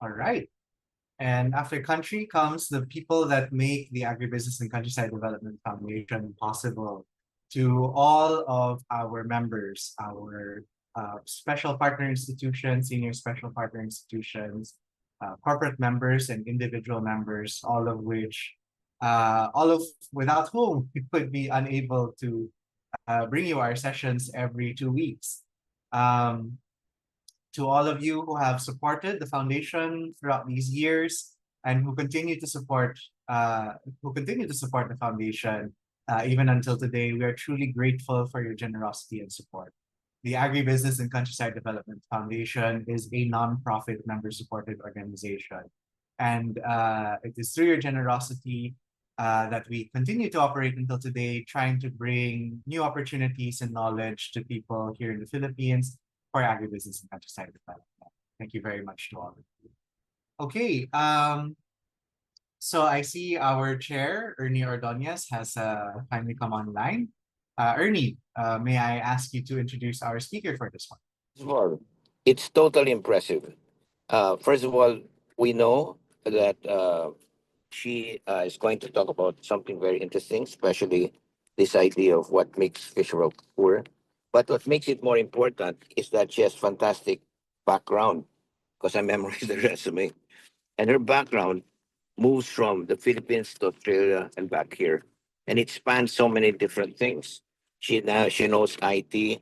All right. And after country comes the people that make the Agribusiness and Countryside Development Foundation possible to all of our members, our special partner institutions, senior special partner institutions, corporate members and individual members, all of without whom we would be unable to bring you our sessions every 2 weeks. Um, to all of you who have supported the foundation throughout these years and who continue to support the foundation even until today. We are truly grateful for your generosity and support. The Agribusiness and Countryside Development Foundation is a nonprofit member-supported organization, and it is through your generosity that we continue to operate until today, trying to bring new opportunities and knowledge to people here in the Philippines for agribusiness and countryside development. Thank you very much to all of you. Okay, so I see our chair, Ernie Ordonez, has finally come online. Ernie, may I ask you to introduce our speaker for this one? Well, it's totally impressive. First of all, we know that she is going to talk about something very interesting, especially this idea of what makes fish roe poor. But what makes it more important is that she has fantastic background, because I memorized the resume. And her background moves from the Philippines to Australia and back here. And it spans so many different things. She knows IT,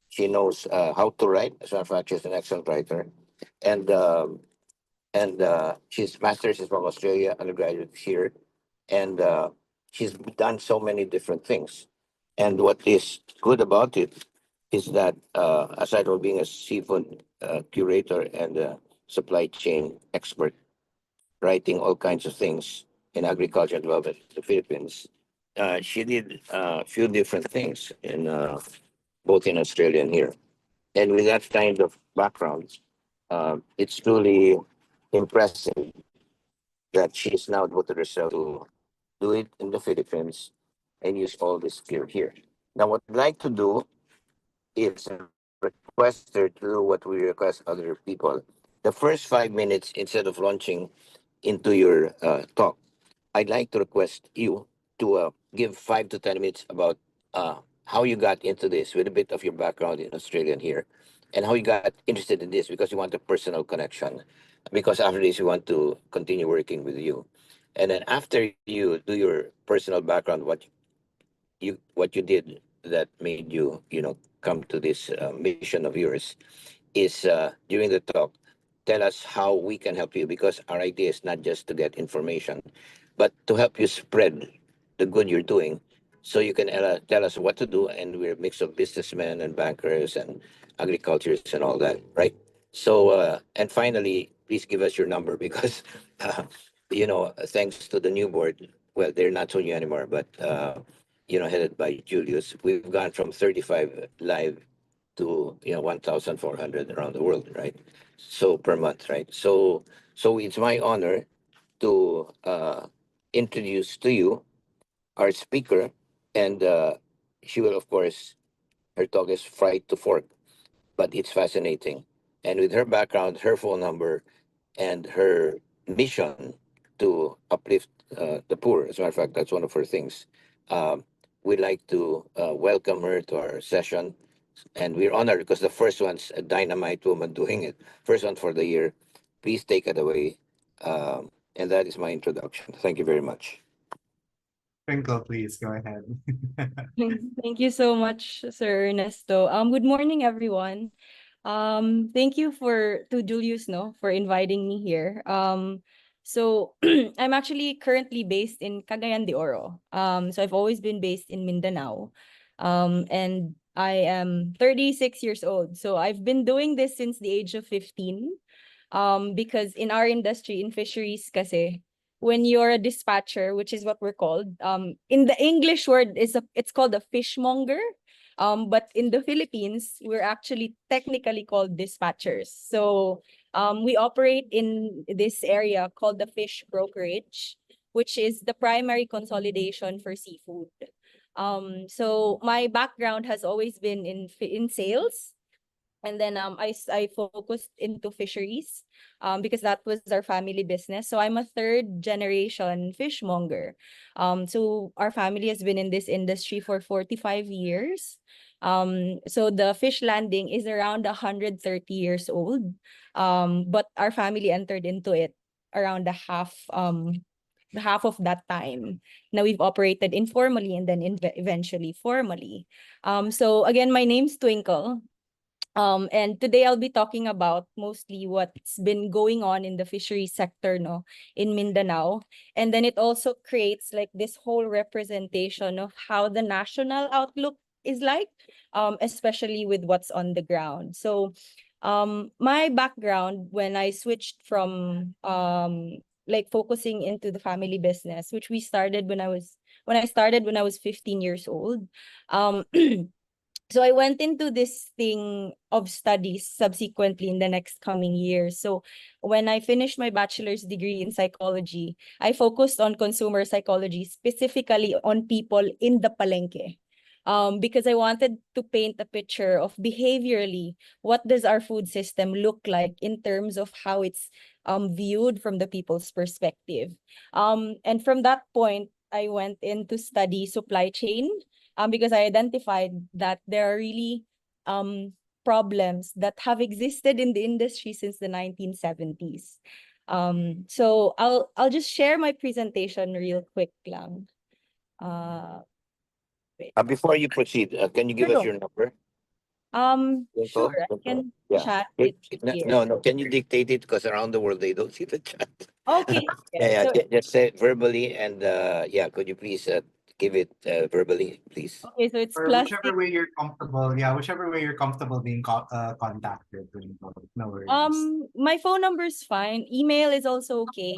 she knows how to write. As a matter of fact, she's an excellent writer. And she's master's is from Australia, undergraduate here. And she's done so many different things. And what is good about it is that aside from being a seafood curator and a supply chain expert, writing all kinds of things in agriculture and development in the Philippines, she did a few different things in both in Australia and here. And with that kind of background, it's truly impressive that she's now devoted herself to do it in the Philippines and use all this skill here. Now, what I'd like to do is request her to do what we request other people. The first 5 minutes, instead of launching into your talk, I'd like to request you to give 5 to 10 minutes about how you got into this with a bit of your background in Australia and here, and how you got interested in this because you want a personal connection. Because after this, you want to continue working with you, and then after you do your personal background, what you did that made you come to this mission of yours is during the talk, tell us how we can help you, because our idea is not just to get information, but to help you spread the good you're doing, so you can tell us what to do. And we're a mix of businessmen and bankers and agriculturists and all that, right? So and finally, please give us your number, because thanks to the new board, well, they're not so new anymore, but headed by Julius, we've gone from 35 live to 1,400 around the world, right? So per month, right? So it's my honor to introduce to you our speaker, and she will, of course, her talk is fried to fork, but it's fascinating. And with her background, her phone number, and her mission to uplift the poor, as a matter of fact, that's one of her things. Um, we'd like to welcome her to our session, and we're honored because the first one's a dynamite woman doing it. First one for the year. Please take it away. And that is my introduction. Thank you very much. Twinkle, please go ahead. Thank you so much, Sir Ernesto. Good morning, everyone. Thank you to Julius, no, for inviting me here. So I'm actually currently based in Cagayan de Oro. So I've always been based in Mindanao. And I am 36 years old. So I've been doing this since the age of 15. Because in our industry, in fisheries, kasi, when you're a dispatcher, which is what we're called, in the English word it's called a fishmonger. But in the Philippines, we're actually technically called dispatchers. So we operate in this area called the fish brokerage, which is the primary consolidation for seafood. So my background has always been in sales. And then I focused into fisheries because that was our family business. So I'm a third generation fishmonger. So our family has been in this industry for 45 years. So the fish landing is around 130 years old. But our family entered into it around the half of that time. Now we've operated informally and then eventually formally. So again, my name's Twinkle. And today I'll be talking about mostly what's been going on in the fishery sector, no, in Mindanao. And then it also creates like this whole representation of how the national outlook is like, especially with what's on the ground. So, my background when I switched from like focusing into the family business, which we started when I started when I was 15 years old. Um So I went into this thing of studies subsequently in the next coming years. So when I finished my bachelor's degree in psychology, I focused on consumer psychology, specifically on people in the palenque. Because I wanted to paint a picture of behaviorally, what does our food system look like in terms of how it's viewed from the people's perspective. And from that point, I went in to study supply chain because I identified that there are really problems that have existed in the industry since the 1970s. So I'll just share my presentation real quick lang. Wait. Before you proceed, can you give us Sure. your number? Sure, Twinkle? I Twinkle? can Yeah. chat it No, here. no, no. Can you dictate it? Because around the world they don't see the chat. Okay. Yeah, yeah. So Just say it verbally, and yeah. Could you please give it verbally, please? okay, so it's Or plus whichever six. way you're comfortable. Yeah, whichever way you're comfortable being contacted. No worries. My phone number is fine. Email is also okay.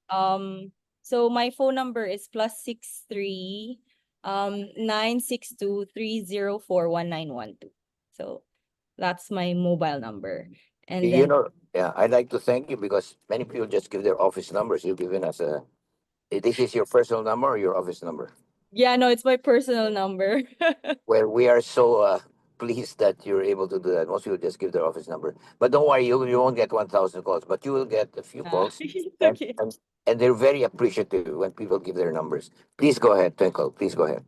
Um, so my phone number is +63 962 304 1912. So that's my mobile number. And You then know, yeah. I'd like to thank you because many people just give their office numbers. You've given us a. This is your personal number or your office number? yeah, no, it's my personal number. Where we are so pleased that you're able to do that. Most people just give their office number, but don't worry, you won't get 1,000 calls, but you will get a few calls, It's and, okay. and and they're very appreciative when people give their numbers. Please go ahead, Twinkle. Please go ahead.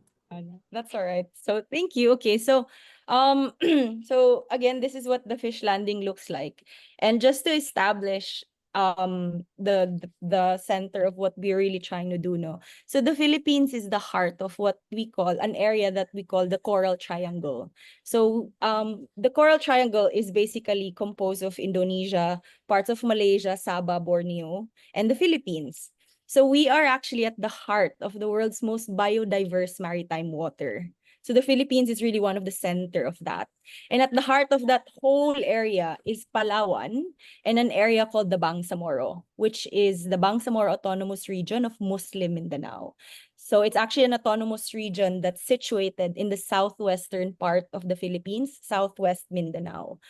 That's all right. So thank you. Okay, so so again, this is what the fish landing looks like. And just to establish the center of what we're really trying to do, no. So the Philippines is the heart of what we call an area that we call the Coral Triangle. So the Coral Triangle is basically composed of Indonesia, parts of Malaysia, Sabah, Borneo, and the Philippines. So we are actually at the heart of the world's most biodiverse maritime water. So the Philippines is really one of the center of that. And at the heart of that whole area is Palawan and an area called the Bangsamoro, which is the Bangsamoro Autonomous Region of Muslim Mindanao. So it's actually an autonomous region that's situated in the southwestern part of the Philippines, southwest Mindanao.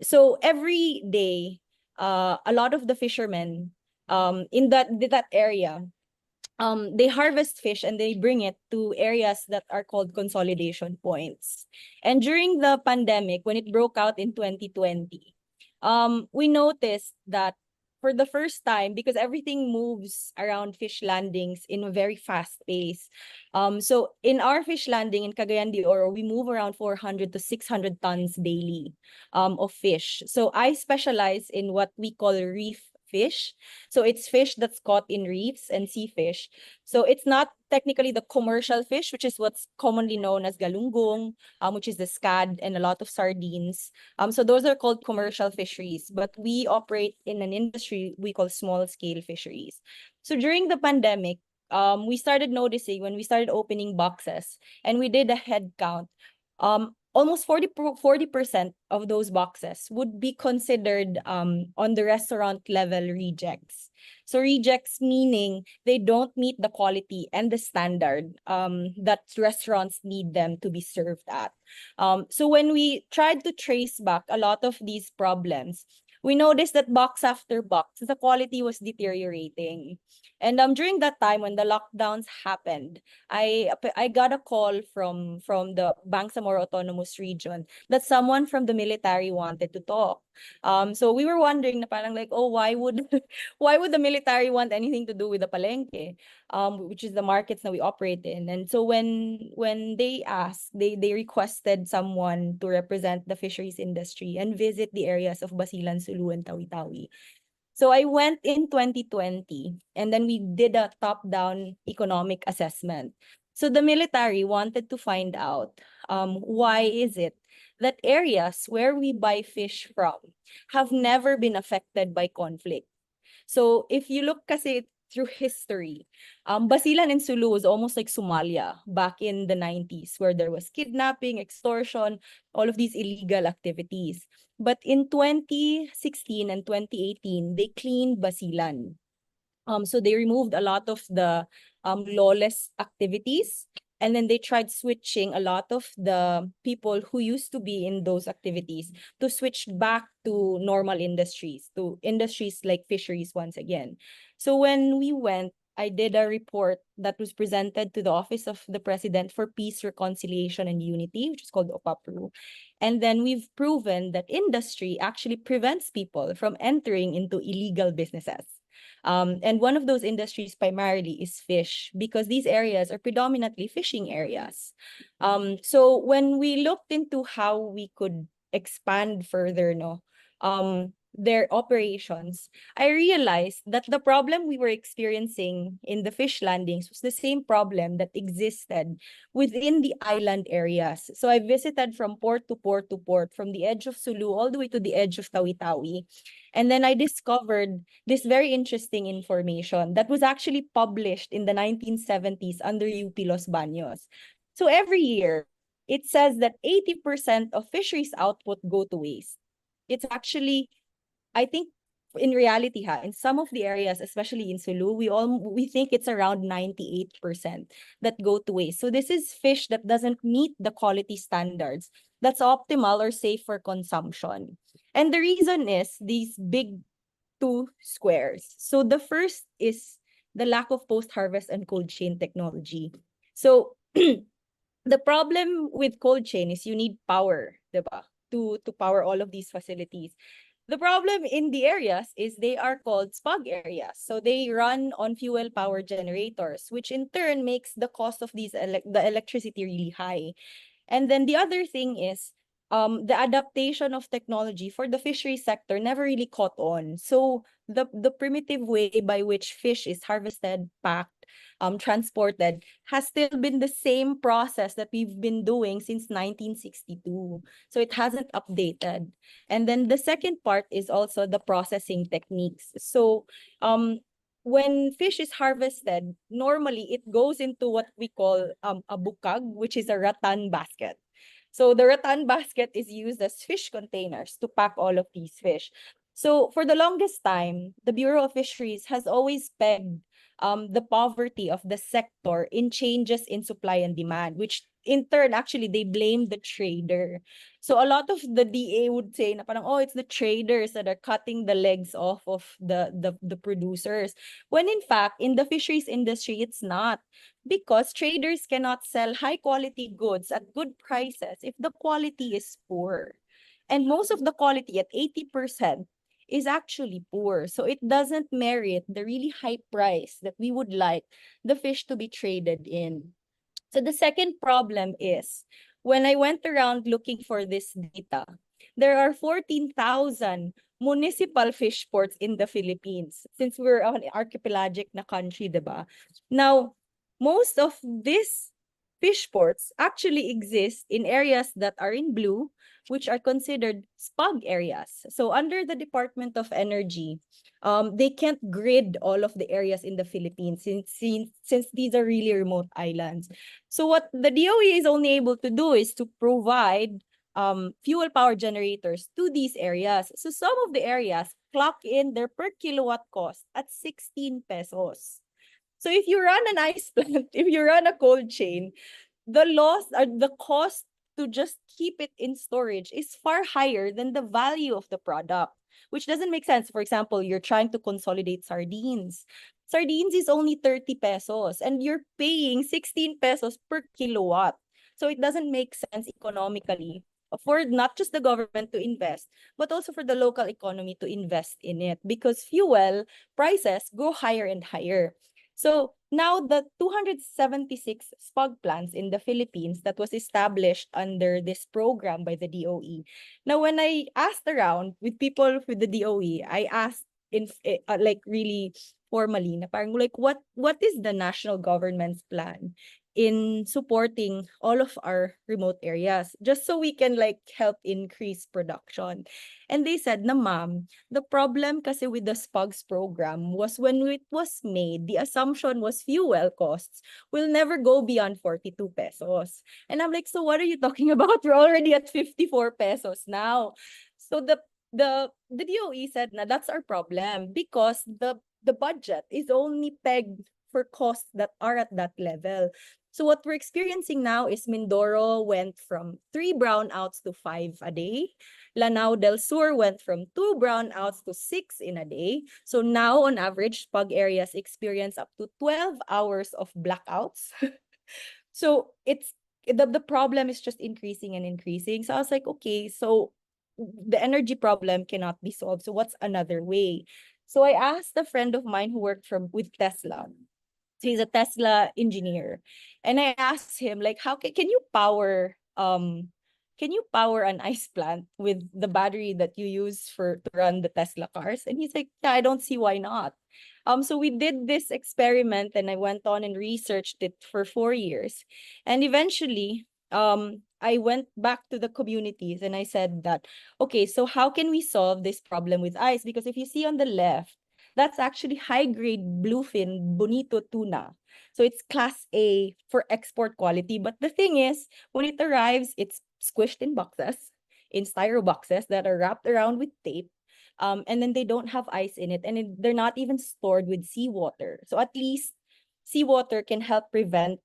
So every day, a lot of the fishermen in that area, they harvest fish and they bring it to areas that are called consolidation points. And during the pandemic, when it broke out in 2020, we noticed that for the first time, because everything moves around fish landings in a very fast pace. So in our fish landing in Cagayan de Oro, we move around 400 to 600 tons daily of fish. So I specialize in what we call reef fish. So it's fish that's caught in reefs and sea fish. So it's not technically the commercial fish, which is what's commonly known as galunggong, which is the scad and a lot of sardines. So those are called commercial fisheries, but we operate in an industry we call small scale fisheries. So during the pandemic, we started noticing when we started opening boxes and we did a head count, almost 40% of those boxes would be considered on the restaurant level rejects. So rejects meaning they don't meet the quality and the standard that restaurants need them to be served at. So when we tried to trace back a lot of these problems, we noticed that box after box, the quality was deteriorating. And during that time when the lockdowns happened, I got a call from the Bangsamoro Autonomous Region that someone from the military wanted to talk. So we were wondering na parang like, oh, why would why would the military want anything to do with the palengke, which is the markets that we operate in? And so when they asked, they requested someone to represent the fisheries industry and visit the areas of Basilan, Sulu, and Tawi-Tawi. So I went in 2020, and then we did a top-down economic assessment. So the military wanted to find out why is it that areas where we buy fish from have never been affected by conflict. So if you look kasi through history, Basilan and Sulu was almost like Somalia back in the 90s, where there was kidnapping, extortion, all of these illegal activities. But in 2016 and 2018, they cleaned Basilan. So they removed a lot of the lawless activities, and then they tried switching a lot of the people who used to be in those activities to switch back to normal industries, to industries like fisheries once again. So when we went, I did a report that was presented to the Office of the President for Peace, Reconciliation, and Unity, which is called OPAPRO. And then we've proven that industry actually prevents people from entering into illegal businesses. And one of those industries primarily is fish, because these areas are predominantly fishing areas. So when we looked into how we could expand further, their operations, I realized that the problem we were experiencing in the fish landings was the same problem that existed within the island areas. So I visited from port to port to port, from the edge of Sulu all the way to the edge of Tawi-Tawi. And then I discovered this very interesting information that was actually published in the 1970s under UP Los Baños. So every year, it says that 80% of fisheries output go to waste. It's actually, I think, in reality, in some of the areas, especially in Sulu, we think it's around 98% that go to waste. So this is fish that doesn't meet the quality standards that's optimal or safe for consumption. And the reason is these big two squares. So the first is the lack of post-harvest and cold chain technology. So the problem with cold chain is you need power, diba? To power all of these facilities. The problem in the areas is they are called spag areas. So they run on fuel power generators, which in turn makes the cost of the electricity really high. And then the other thing is the adaptation of technology for the fishery sector never really caught on. So the primitive way by which fish is harvested, packed, transported has still been the same process that we've been doing since 1962. So it hasn't updated. And then the second part is also the processing techniques. So when fish is harvested, normally it goes into what we call a bukag, which is a rattan basket. So the rattan basket is used as fish containers to pack all of these fish. So for the longest time, the Bureau of Fisheries has always pegged the poverty of the sector in changes in supply and demand, which in turn, actually, they blame the trader. So a lot of the DA would say na parang, oh, it's the traders that are cutting the legs off of the producers. When in fact, in the fisheries industry, it's not. Because traders cannot sell high quality goods at good prices if the quality is poor. And most of the quality at 80% is actually poor. So it doesn't merit the really high price that we would like the fish to be traded in. So the second problem is, when I went around looking for this data, there are 14,000 municipal fish ports in the Philippines, since we're an archipelagic na country, diba? Now, most of these fish ports actually exist in areas that are in blue, which are considered spag areas. So under the Department of Energy, they can't grid all of the areas in the Philippines since these are really remote islands. So what the DOE is only able to do is to provide fuel power generators to these areas. So some of the areas clock in their per kilowatt cost at 16 pesos. So if you run an ice plant, if you run a cold chain, the loss or the cost to just keep it in storage is far higher than the value of the product, which doesn't make sense. For example, you're trying to consolidate sardines. Sardines is only 30 pesos and you're paying 16 pesos per kilowatt. So it doesn't make sense economically for not just the government to invest, but also for the local economy to invest in it, because fuel prices go higher and higher. So now the 276 SPUG plants in the Philippines that was established under this program by the DOE. Now, when I asked around with people with the DOE, I asked like really formally na parang like what is the national government's plan in supporting all of our remote areas just so we can like help increase production. And they said na ma'am, the problem kasi with the SPUGS program was when it was made, the assumption was fuel costs will never go beyond 42 pesos. And I'm like, so what are you talking about? We're already at 54 pesos now. So the DOE said na that's our problem because the budget is only pegged for costs that are at that level. So what we're experiencing now is Mindoro went from 3 brownouts to 5 a day. Lanao del Sur went from 2 brownouts to 6 in a day. So now on average, PUG areas experience up to 12 hours of blackouts. So it's the problem is just increasing and increasing. So I was like, okay, so the energy problem cannot be solved. So what's another way? So I asked a friend of mine who worked with Tesla. So he's a Tesla engineer. And I asked him, like, how can you power an ice plant with the battery that you use to run the Tesla cars? And he's like, yeah, I don't see why not. So we did this experiment and I went on and researched it for 4 years. And eventually, I went back to the communities and I said that, okay, so how can we solve this problem with ice? Because if you see on the left, that's actually high-grade bluefin bonito tuna. So it's class A for export quality. But the thing is, when it arrives, it's squished in boxes, in styro boxes that are wrapped around with tape. And then they don't have ice in it, and they're not even stored with seawater. So at least seawater can help prevent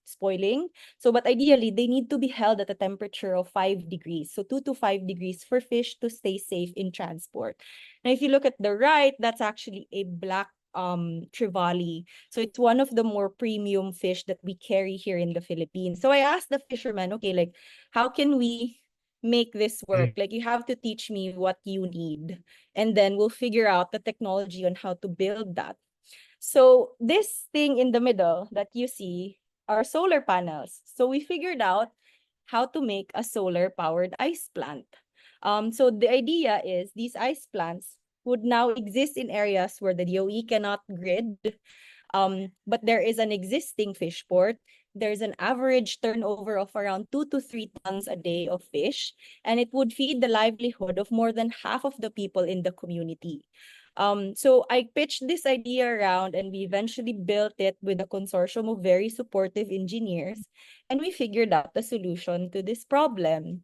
spoiling. So, but ideally, they need to be held at a temperature of 5 degrees. So 2 to 5 degrees for fish to stay safe in transport. Now, if you look at the right, that's actually a black trevally. So it's one of the more premium fish that we carry here in the Philippines. So I asked the fisherman, okay, like, how can we make this work? Like, you have to teach me what you need, and then we'll figure out the technology on how to build that. So this thing in the middle that you see are solar panels. So we figured out how to make a solar powered ice plant. So the idea is these ice plants would now exist in areas where the DOE cannot grid, but there is an existing fish port. There's an average turnover of around 2 to 3 tons a day of fish, and it would feed the livelihood of more than half of the people in the community. So I pitched this idea around and we eventually built it with a consortium of very supportive engineers, and we figured out the solution to this problem.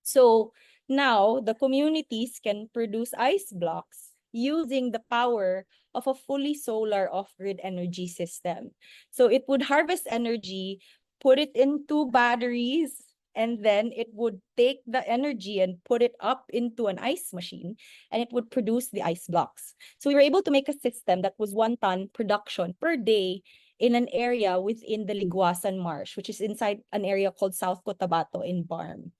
So now the communities can produce ice blocks using the power of a fully solar off-grid energy system. So it would harvest energy, put it into batteries, and then it would take the energy and put it up into an ice machine, and it would produce the ice blocks. So we were able to make a system that was 1 ton production per day in an area within the Liguasan Marsh, which is inside an area called South Cotabato in Barm.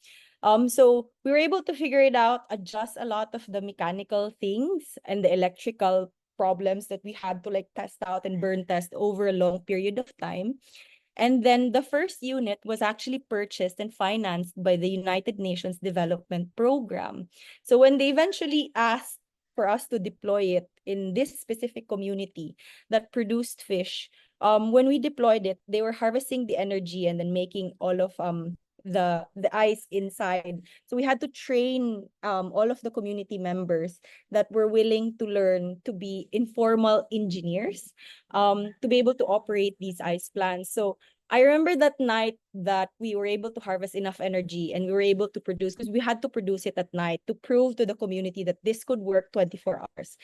So we were able to figure it out, adjust a lot of the mechanical things and the electrical problems that we had to like test out and burn test over a long period of time. And then the first unit was actually purchased and financed by the United Nations Development Program. So when they eventually asked for us to deploy it in this specific community that produced fish, when we deployed it, they were harvesting the energy and then making all of the ice inside. So we had to train all of the community members that were willing to learn to be informal engineers to be able to operate these ice plants. So I remember that night that we were able to harvest enough energy and we were able to produce, because we had to produce it at night to prove to the community that this could work 24 hours.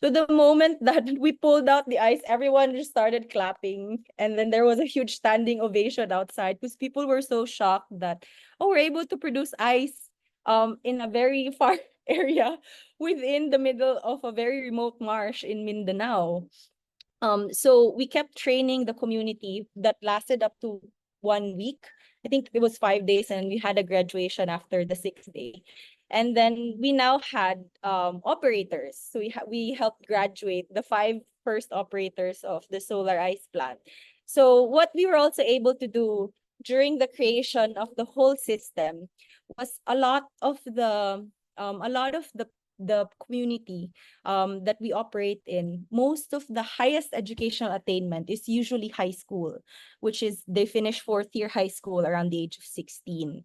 So the moment that we pulled out the ice, everyone just started clapping. And then there was a huge standing ovation outside because people were so shocked that, oh, we're able to produce ice in a very far area within the middle of a very remote marsh in Mindanao. So we kept training the community that lasted up to 1 week. I think it was 5 days, and we had a graduation after the 6th day. And then we now had operators. So we helped graduate the 5 first operators of the solar ice plant. So what we were also able to do during the creation of the whole system was a lot of the community that we operate in, most of the highest educational attainment is usually high school, which is they finish 4th year high school around the age of 16.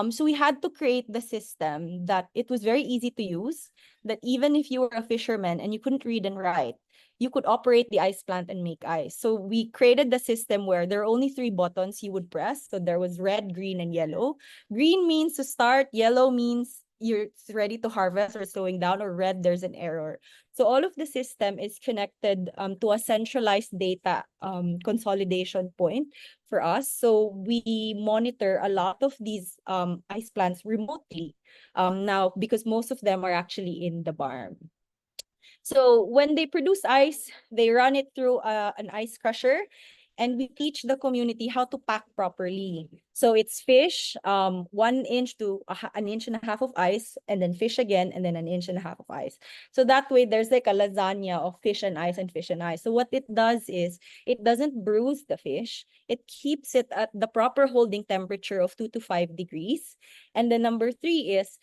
So we had to create the system that it was very easy to use, that even if you were a fisherman and you couldn't read and write, you could operate the ice plant and make ice. So we created the system where there are only 3 buttons you would press. So there was red, green, and yellow. Green means to start, yellow means you're ready to harvest or slowing down, or red, there's an error. So all of the system is connected to a centralized data consolidation point for us. So we monitor a lot of these ice plants remotely now, because most of them are actually in the barn. So when they produce ice, they run it through an ice crusher, and we teach the community how to pack properly. So it's fish, 1 inch to an inch and a half of ice, and then fish again, and then an inch and a half of ice. So that way, there's like a lasagna of fish and ice and fish and ice. So what it does is it doesn't bruise the fish. It keeps it at the proper holding temperature of 2 to 5 degrees. And then number 3 is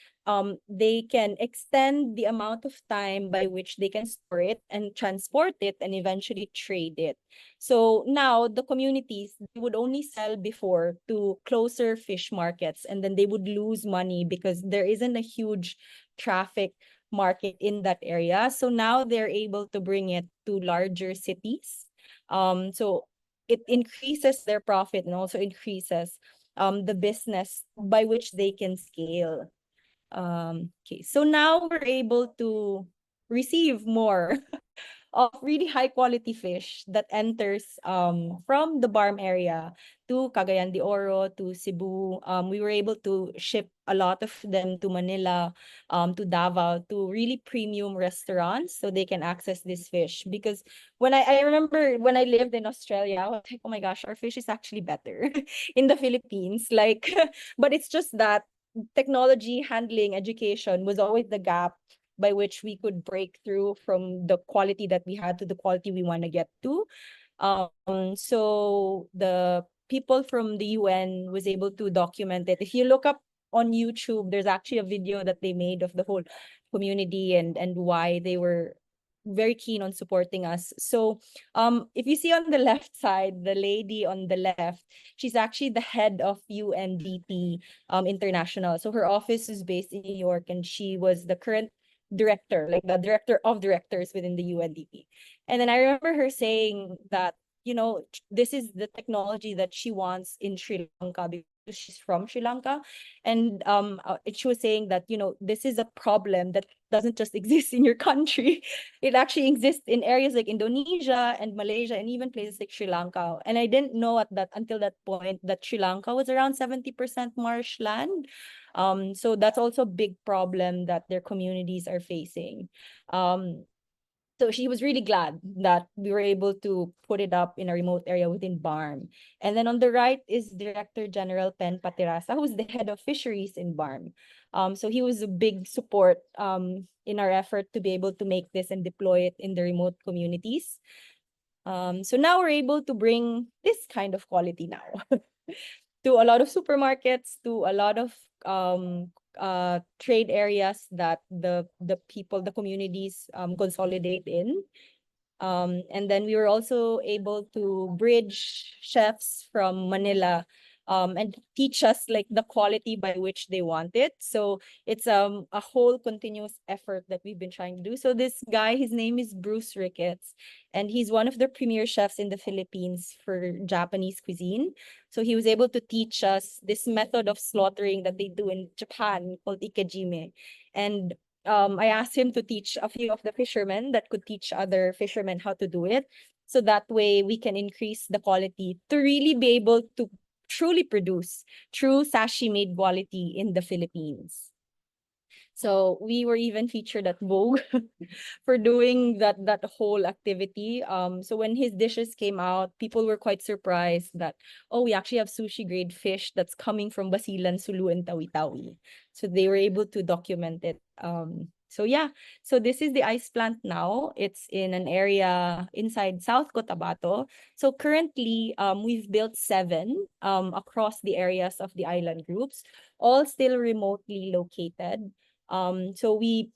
they can extend the amount of time by which they can store it and transport it and eventually trade it. So now the communities, they would only sell before to closer fish markets, and then they would lose money because there isn't a huge traffic market in that area. So now they're able to bring it to larger cities. So it increases their profit and also increases the business by which they can scale. Okay, so now we're able to receive more of really high quality fish that enters from the Barm area to Cagayan de Oro, to Cebu. We were able to ship a lot of them to Manila, to Davao, to really premium restaurants so they can access this fish. Because when I remember when I lived in Australia, I was like, oh my gosh, our fish is actually better in the Philippines. Like, but it's just that technology, handling, education was always the gap by which we could break through from the quality that we had to the quality we want to get to. So the people from the UN was able to document it. If you look up on YouTube, there's actually a video that they made of the whole community and why they were very keen on supporting us. So if you see on the left side, the lady on the left, she's actually the head of UNDP International. So her office is based in New York, and she was the current director, like the director of directors within the UNDP. And then I remember her saying that, this is the technology that she wants in Sri Lanka because she's from Sri Lanka. And she was saying that, this is a problem that doesn't just exist in your country. It actually exists in areas like Indonesia and Malaysia and even places like Sri Lanka. And I didn't know until that point that Sri Lanka was around 70% marshland. So that's also a big problem that their communities are facing. So she was really glad that we were able to put it up in a remote area within BARM. And then on the right is Director General Pen Patirasa, who's the head of fisheries in BARM. So he was a big support in our effort to be able to make this and deploy it in the remote communities. So now we're able to bring this kind of quality now to a lot of supermarkets, to a lot of trade areas that the people, the communities consolidate in. And then we were also able to bridge chefs from Manila and teach us like the quality by which they want it. So it's a whole continuous effort that we've been trying to do. So this guy, his name is Bruce Ricketts, and he's one of the premier chefs in the Philippines for Japanese cuisine. So he was able to teach us this method of slaughtering that they do in Japan called ikejime. And I asked him to teach a few of the fishermen that could teach other fishermen how to do it. So that way we can increase the quality to really be able to truly produce true sashimi quality in the Philippines. So we were even featured at Vogue for doing that whole activity. So when his dishes came out, people were quite surprised that, oh, we actually have sushi grade fish that's coming from Basilan, Sulu, and Tawi-Tawi. So they were able to document it. So yeah, so this is the ice plant now. It's in an area inside South Cotabato. So currently, we've built 7 across the areas of the island groups, all still remotely located. So we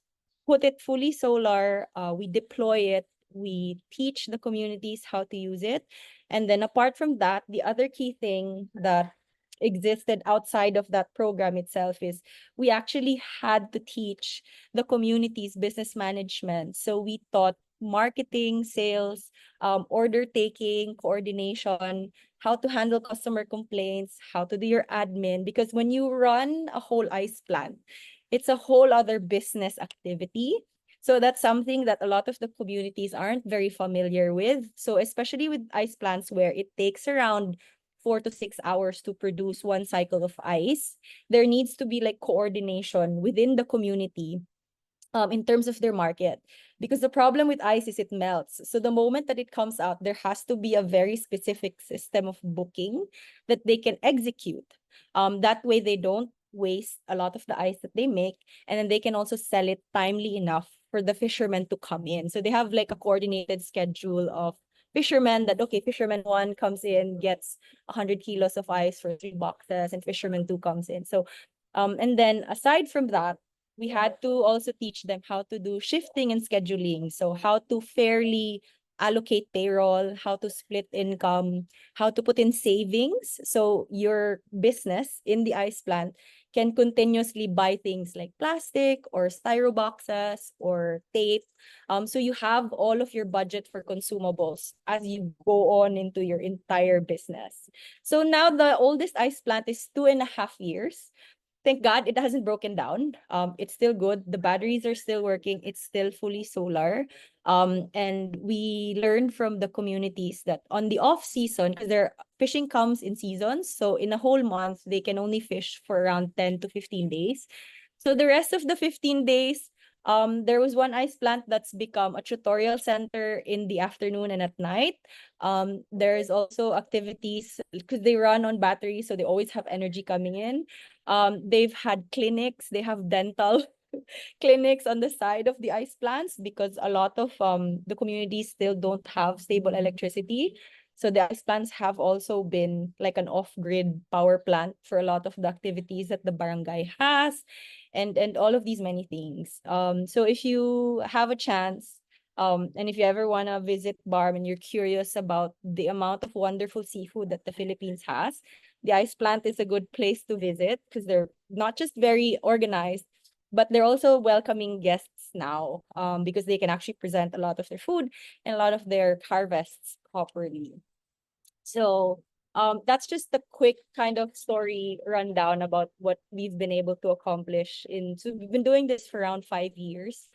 put it fully solar, we deploy it, we teach the communities how to use it. And then apart from that, the other key thing that existed outside of that program itself is we actually had to teach the communities business management. So we taught marketing, sales, order taking, coordination, how to handle customer complaints, how to do your admin. Because when you run a whole ice plant, it's a whole other business activity. So that's something that a lot of the communities aren't very familiar with. So especially with ice plants where it takes around 4 to 6 hours to produce one cycle of ice, there needs to be like coordination within the community in terms of their market. Because the problem with ice is it melts. So the moment that it comes out, there has to be a very specific system of booking that they can execute. That way they don't waste a lot of the ice that they make, and then they can also sell it timely enough for the fishermen to come in. So they have like a coordinated schedule of fishermen that, okay, fisherman 1 comes in, gets 100 kilos of ice for 3 boxes, and fisherman 2 comes in. So and then aside from that, we had to also teach them how to do shifting and scheduling. So how to fairly allocate payroll, how to split income, how to put in savings. So your business in the ice plant can continuously buy things like plastic or styro boxes or tape. So you have all of your budget for consumables as you go on into your entire business. So now the oldest ice plant is 2.5 years. Thank God it hasn't broken down. It's still good. The batteries are still working. It's still fully solar. And we learned from the communities that on the off season, because their fishing comes in seasons, so in a whole month they can only fish for around 10 to 15 days. So the rest of the 15 days, there was one ice plant that's become a tutorial center in the afternoon and at night. There is also activities because they run on batteries, so they always have energy coming in. They've had clinics, they have dental clinics on the side of the ice plants because a lot of the communities still don't have stable electricity. So the ice plants have also been like an off-grid power plant for a lot of the activities that the barangay has, and all of these many things. So if you have a chance, and if you ever want to visit Barm and you're curious about the amount of wonderful seafood that the Philippines has, the ice plant is a good place to visit because they're not just very organized, but they're also welcoming guests now, because they can actually present a lot of their food and a lot of their harvests properly. So that's just a quick kind of story rundown about what we've been able to accomplish so we've been doing this for around 5 years.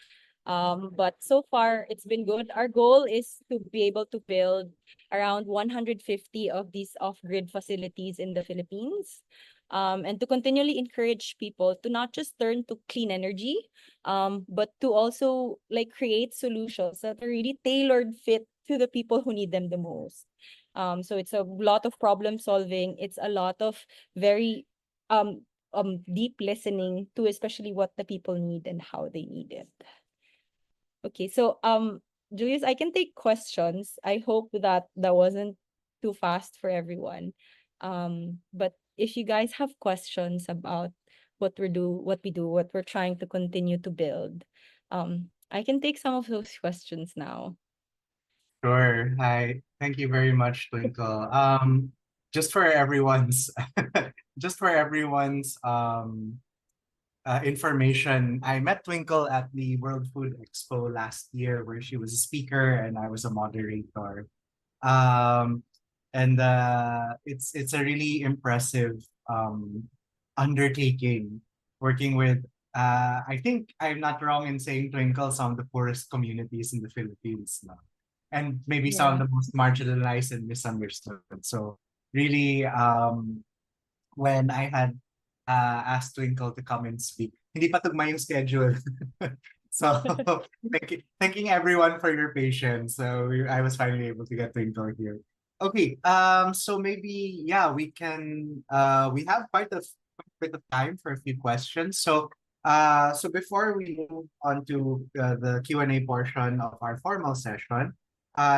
But so far it's been good. Our goal is to be able to build around 150 of these off-grid facilities in the Philippines. And to continually encourage people to not just turn to clean energy, but to also like create solutions that are really tailored fit to the people who need them the most. So it's a lot of problem solving. It's a lot of very deep listening to especially what the people need and how they need it. Okay, so Julius, I can take questions. I hope that wasn't too fast for everyone. But if you guys have questions about what we do, what we're trying to continue to build, I can take some of those questions now. Sure. Hi. Thank you very much, Twinkle. Just for everyone's just for everyone's information, I met Twinkle at the World Food Expo last year where she was a speaker and I was a moderator. Um, and it's a really impressive undertaking working with I think I'm not wrong in saying Twinkle, some of the poorest communities in the Philippines, no? And maybe some of Yeah. the most marginalized and misunderstood. So really, when I had asked Twinkle to come and speak, hindi pa tugma yung schedule. So thanking everyone for your patience. So I was finally able to get Twinkle here. Okay, so maybe yeah, we have quite a bit of time for a few questions. So before we move on to the Q&A portion of our formal session,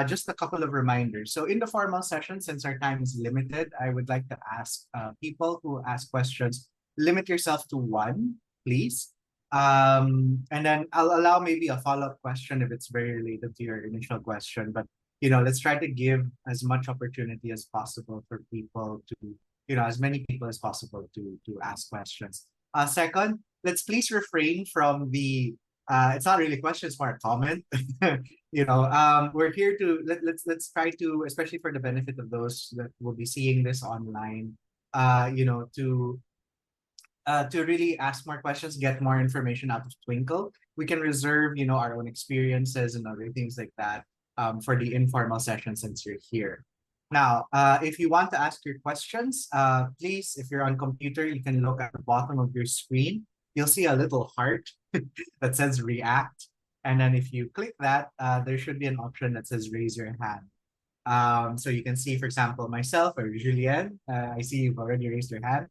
just a couple of reminders. So in the formal session, since our time is limited, I would like to ask people who ask questions, limit yourself to one, please. And then I'll allow maybe a follow-up question if it's very related to your initial question. But let's try to give as much opportunity as possible for people to, as many people as possible to ask questions. Second, let's please refrain from the it's not really questions, more a comment. We're here to let's try to, especially for the benefit of those that will be seeing this online, to really ask more questions, get more information out of Twinkle. We can reserve, our own experiences and other things like that for the informal session since you're here. Now, if you want to ask your questions, please, if you're on computer, you can look at the bottom of your screen. You'll see a little heart that says react. And then if you click that, there should be an option that says raise your hand. So you can see, for example, myself or Julien, I see you've already raised your hand.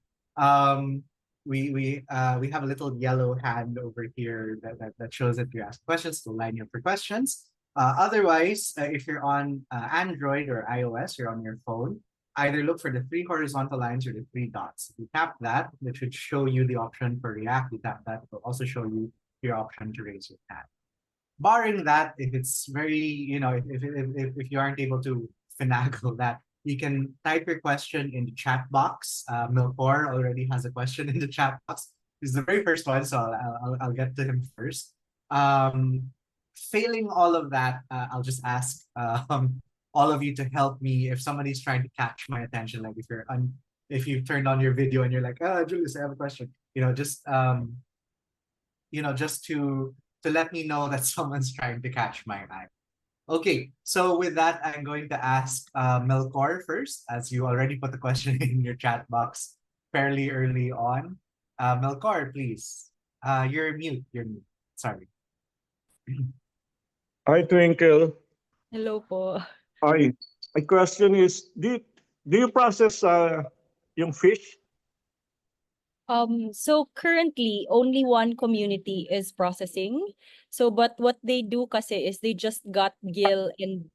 We have a little yellow hand over here that shows that you ask questions to line you up for questions. Otherwise, if you're on Android or iOS, you're on your phone, either look for the three horizontal lines or the three dots. If you tap that, it should show you the option for React. You tap that, it will also show you your option to raise your hand. Barring that, if it's very, if you aren't able to finagle that, you can type your question in the chat box. Milkor already has a question in the chat box. He's the very first one, so I'll get to him first. Failing all of that, I'll just ask all of you to help me if somebody's trying to catch my attention. Like if you've turned on your video and you're like, Julius, I have a question. Just to let me know that someone's trying to catch my eye. Okay, so with that, I'm going to ask Melkor first, as you already put the question in your chat box fairly early on. Melkor, please. You're mute. Sorry. Hi, Twinkle. Hello po. Hi. My question is, do you process yung fish? So currently only one community is processing. So but what they do kasi is they just got gill and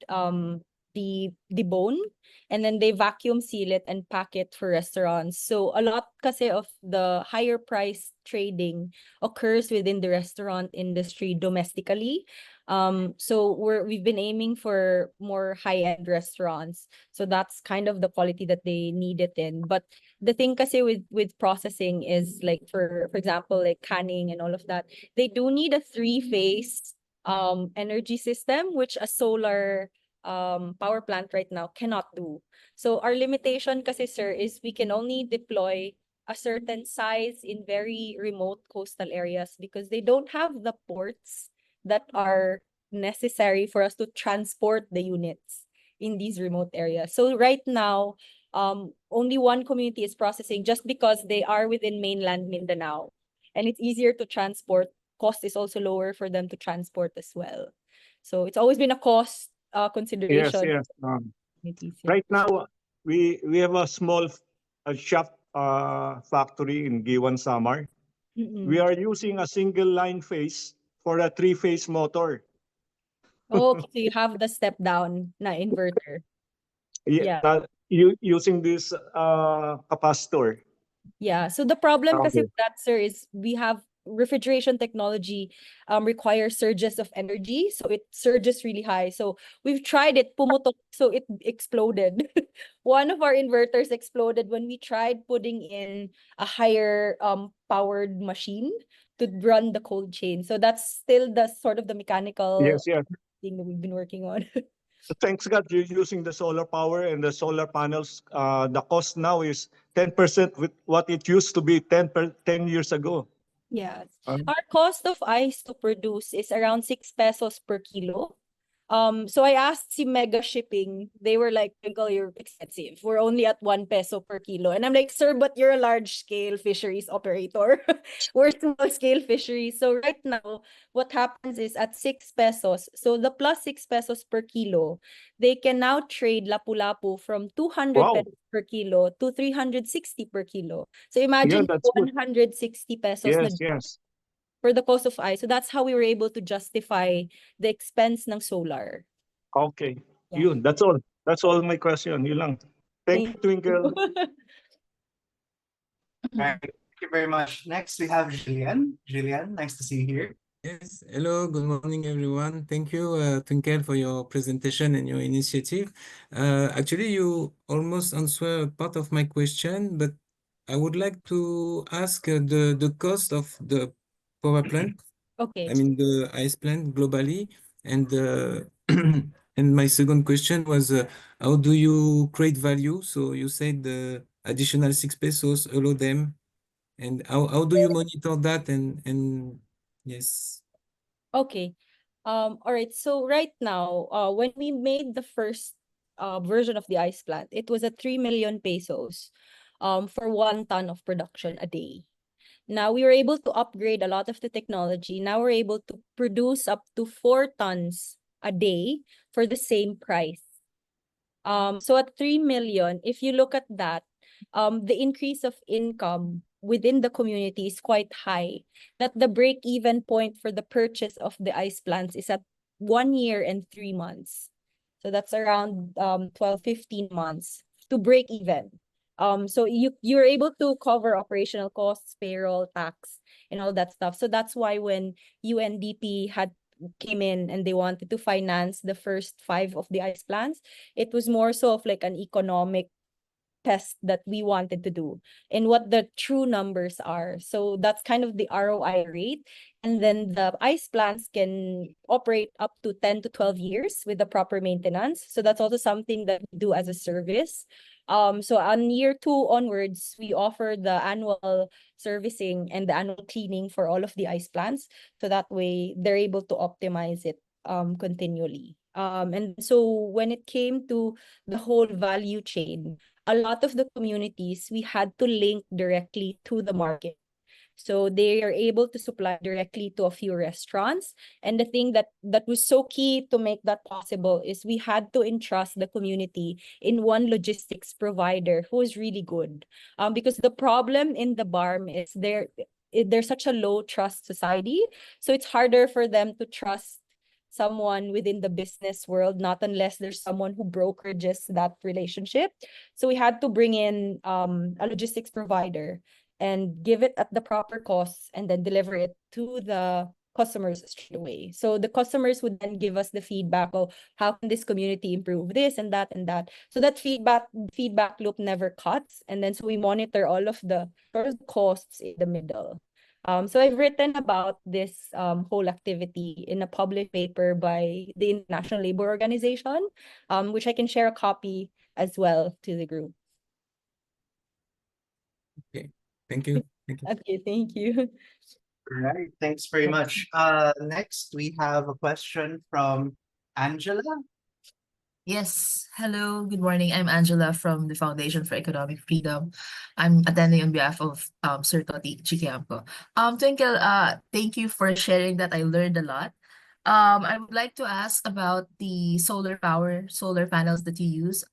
the bone, and then they vacuum seal it and pack it for restaurants. So a lot kasi of the higher price trading occurs within the restaurant industry domestically. So we've been aiming for more high-end restaurants. So that's kind of the quality that they need it in. But the thing kasi with processing is like for example, like canning and all of that, they do need a three-phase energy system, which a solar power plant right now cannot do. So our limitation kasi, sir, is we can only deploy a certain size in very remote coastal areas because they don't have the ports that are necessary for us to transport the units in these remote areas. So right now, only one community is processing just because they are within mainland Mindanao, and it's easier to transport. Cost is also lower for them to transport as well. So it's always been a cost consideration. Yes. Right now, we have a small shop factory in Giwan, Samar. We are using a single line phase for a three-phase motor. Oh, so you have the step down na inverter. Yeah. Using this capacitor. Yeah. So the problem kasi Okay. with that, sir, is we have refrigeration technology requires surges of energy. So it surges really high. So we've tried it, pumutok, so it exploded. One of our inverters exploded when we tried putting in a higher powered machine to run the cold chain. So that's still the sort of the mechanical Yes. thing that we've been working on. Thanks God, you're using the solar power and the solar panels. The cost now is 10% with what it used to be 10 years ago. Yes. Uh, Our cost of ice to produce is around 6 pesos per kilo. So I asked si Mega Shipping, they were like, Twinkle, you're expensive. We're only at 1 peso per kilo. And I'm like, sir, but you're a large scale fisheries operator. We're small scale fisheries. So right now, what happens is at 6 pesos, so the plus 6 pesos per kilo, they can now trade lapu-lapu from 200 wow. pesos per kilo to 360 per kilo. So Yeah, imagine that's good. 160 pesos na Yes, yes. for the cost of ice. So that's how we were able to justify the expense ng solar. Okay. Yeah. Yun, that's all. That's all my question. Yun lang. Thank you, Thank Twinkle. you. All right, thank you very much. Next, we have Jillian. Jillian, nice to see you here. Yes, hello, good morning, everyone. Thank you, Twinkle, for your presentation and your initiative. Actually, you almost answered part of my question, but I would like to ask the cost of the power plant, Okay. I mean the ice plant globally, and and my second question was how do you create value? So you said the additional 6 pesos allow them, and how do you monitor that and yes. Okay. All right. So right now, when we made the first version of the ice plant, it was at 3 million pesos for 1 ton of production a day. Now we were able to upgrade a lot of the technology. Now we're able to produce up to 4 tons a day for the same price. So at 3 million, if you look at that, the increase of income within the community is quite high. That the break-even point for the purchase of the ice plants is at 1 year and 3 months. So that's around 12, 15 months to break even. So you're able to cover operational costs, payroll, tax, and all that stuff. So that's why when UNDP came in and they wanted to finance the first 5 of the ice plants, it was more so of like an economic test that we wanted to do and what the true numbers are. So that's kind of the ROI rate. And then the ice plants can operate up to 10 to 12 years with the proper maintenance. So that's also something that we do as a service. So on year 2 onwards, we offer the annual servicing and the annual cleaning for all of the ice plants. So that way they're able to optimize it continually. And so when it came to the whole value chain, a lot of the communities, we had to link directly to the market. So they are able to supply directly to a few restaurants. And the thing that was so key to make that possible is we had to entrust the community in one logistics provider who is really good. Because the problem in the BARM is there's such a low trust society. So it's harder for them to trust someone within the business world, not unless there's someone who brokerages that relationship. So we had to bring in a logistics provider and give it at the proper cost and then deliver it to the customers straight away. So the customers would then give us the feedback of how can this community improve this and that and that. So that feedback loop never cuts. And then so we monitor all of the sort of costs in the middle. So I've written about this whole activity in a published paper by the International Labor Organization, which I can share a copy as well to the group. Okay, thank you. Thank you. Okay, thank you. Right, thanks very much. Next, we have a question from Angela. Yes. Hello. Good morning. I'm Angela from the Foundation for Economic Freedom. I'm attending on behalf of Sir Toti Chiquiamco. Twinkle, thank you for sharing that. I learned a lot. I would like to ask about the solar panels that you use.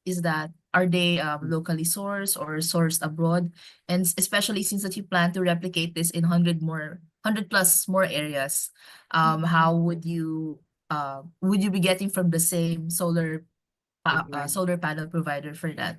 Are they locally sourced or sourced abroad? And especially since that you plan to replicate this in 100 plus more areas, how would you be getting from the same solar panel provider for that?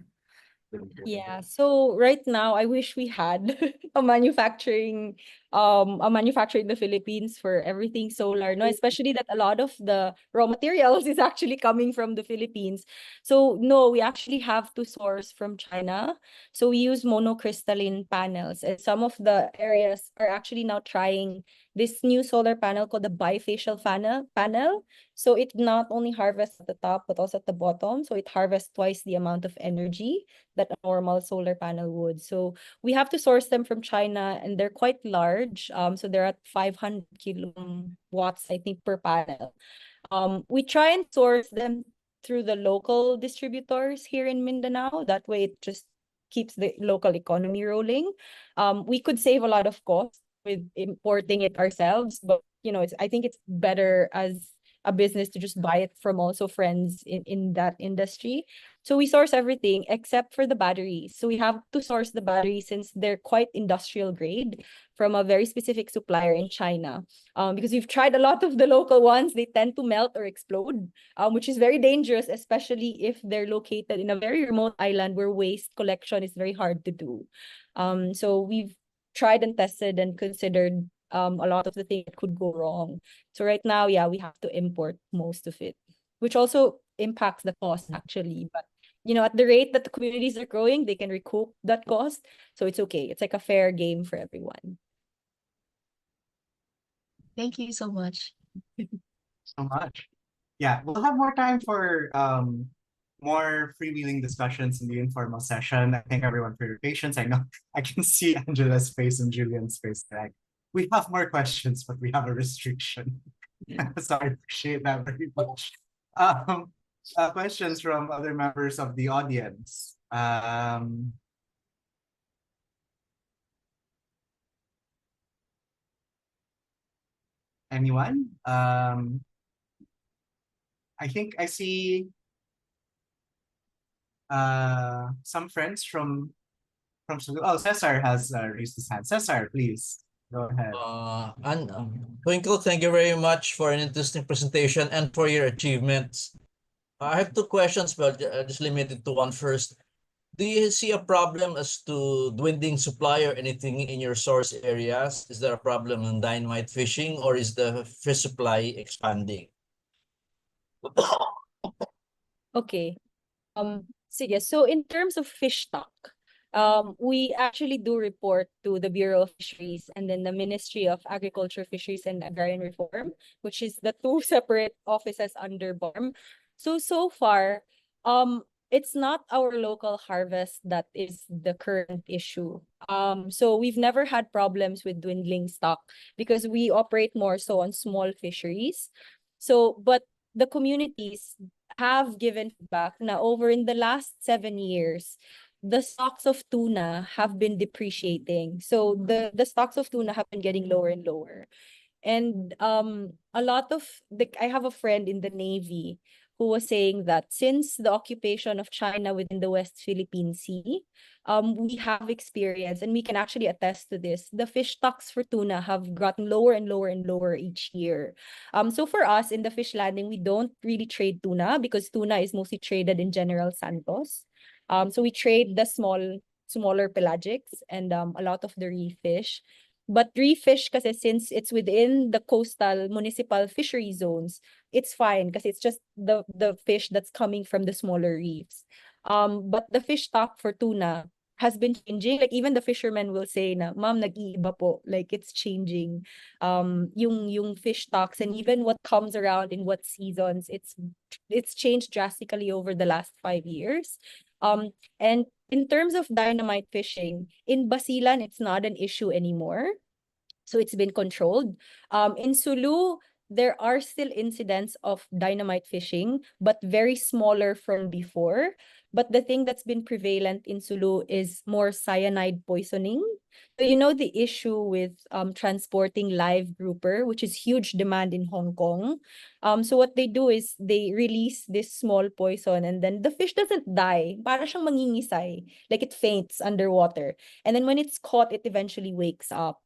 Yeah, so right now I wish we had a manufacturing in the Philippines for everything solar, no, especially that a lot of the raw materials is actually coming from the Philippines. So no, we actually have to source from China. So we use monocrystalline panels, and some of the areas are actually now trying this new solar panel called the bifacial panel. So it not only harvests at the top but also at the bottom. So it harvests twice the amount of energy that a normal solar panel would. So we have to source them from China, and they're quite large. large. So they're at 500 kilowatts, I think, per panel. We try and source them through the local distributors here in Mindanao. That way it just keeps the local economy rolling. We could save a lot of cost with importing it ourselves, but I think it's better as a business to just buy it from also friends in that industry. So we source everything except for the batteries. So we have to source the batteries since they're quite industrial grade from a very specific supplier in China. Because we've tried a lot of the local ones, they tend to melt or explode, which is very dangerous, especially if they're located in a very remote island where waste collection is very hard to do. So we've tried and tested and considered a lot of the things that could go wrong. So right now, yeah, we have to import most of it, which also impacts the cost actually. But at the rate that the communities are growing, they can recoup that cost. So it's okay. It's like a fair game for everyone. Thank you so much. So much. Yeah, we'll have more time for more freewheeling discussions in the informal session. I thank everyone for your patience. I know I can see Angela's face and Julian's face. Like, we have more questions, but we have a restriction. So I appreciate that very much. Questions from other members of the audience. Anyone? I think I see some friends from Cesar has raised his hand. Cesar, please go ahead. Twinkle, thank you very much for an interesting presentation and for your achievements. I have two questions, but just limited to one first. Do you see a problem as to dwindling supply or anything in your source areas? Is there a problem in dynamite fishing, or is the fish supply expanding? Okay. Sige. So in terms of fish stock, we actually do report to the Bureau of Fisheries and then the Ministry of Agriculture, Fisheries, and Agrarian Reform, which is the two separate offices under BARM. So far, it's not our local harvest that is the current issue. So we've never had problems with dwindling stock because we operate more so on small fisheries. So, but the communities have given feedback na over in the last 7 years, the stocks of tuna have been depreciating. So the stocks of tuna have been getting lower and lower. And a lot of I have a friend in the Navy who was saying that since the occupation of China within the West Philippine Sea, we have experienced, and we can actually attest to this, the fish stocks for tuna have gotten lower and lower and lower each year. So for us in the fish landing, we don't really trade tuna because tuna is mostly traded in General Santos. So we trade the smaller pelagics and a lot of the reef fish. But reef fish, kasi since it's within the coastal municipal fishery zones, it's fine kasi it's just the fish that's coming from the smaller reefs. But the fish stock for tuna has been changing. Like even the fishermen will say na, ma'am, nag-iiba po. Like it's changing. Yung fish stocks and even what comes around in what seasons, it's changed drastically over the last 5 years. And in terms of dynamite fishing, in Basilan, it's not an issue anymore. So it's been controlled. In Sulu, there are still incidents of dynamite fishing, but very smaller from before. But the thing that's been prevalent in Sulu is more cyanide poisoning. So the issue with transporting live grouper, which is huge demand in Hong Kong. So what they do is they release this small poison and then the fish doesn't die. Para siyang mangingisay. Like it faints underwater. And then when it's caught, it eventually wakes up.